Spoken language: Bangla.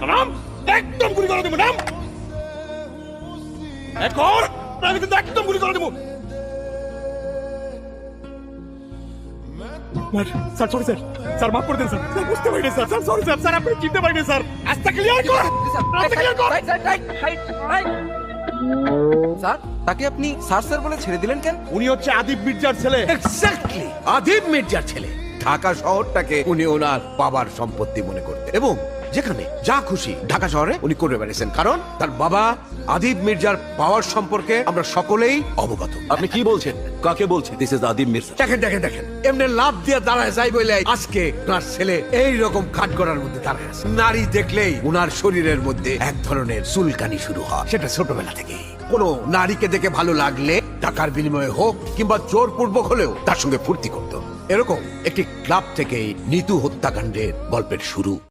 নাম, একদম গুলি করে দেবো নাম। এখন আমি কিন্তু একদম গুলি করে দেবো। স্যার সরি স্যার, স্যার মাফ করে দেন স্যার, স্যার বুঝতে পারিনি sir, sir sorry sir, sir আপনি চিনতে পারিনি স্যার, রাস্তা ক্লিয়ার কর, রাস্তা ক্লিয়ার কর। স্যার তাকে আপনি স্যার স্যার বলে ছেড়ে দিলেন কেন? উনি হচ্ছে আদিব মির্জার ছেলে। এক্স্যাক্টলি, আদিব মির্জার ছেলে। ঢাকা শহরটাকে উনি ওনার বাবার সম্পত্তি মনে করতেন এবং যেখানে যা খুশি ঢাকা শহরে উনি করে বেড়েছেন, কারণ তার বাবা আদিব মির্জার পাওয়ার সম্পর্কে আমরা সকলেই অবগত। আপনি কি বলছেন? কাকে বলছেন? দিস ইজ আদিম মির্জা। দেখেন দেখেন দেখেন, এমনি লাভ দিয়ে দাঁড়ায় যাই বলে আজকে তার ছেলে এই রকম কাঠ করার মধ্যে দাঁড়ায় আছে। নারী দেখলেই উনার শরীরের মধ্যে এক ধরনের চুলকানি শুরু হয়, সেটা ছোটবেলা থেকে। কোনো নারীকে দেখে ভালো লাগলে টাকার বিনিময়ে হোক কিংবা জোরপূর্বক হলেও তার সঙ্গে ফুর্তি করত। এরকম একটি ক্লাব থেকে নিতু হত্যাকাণ্ডের গল্পের শুরু।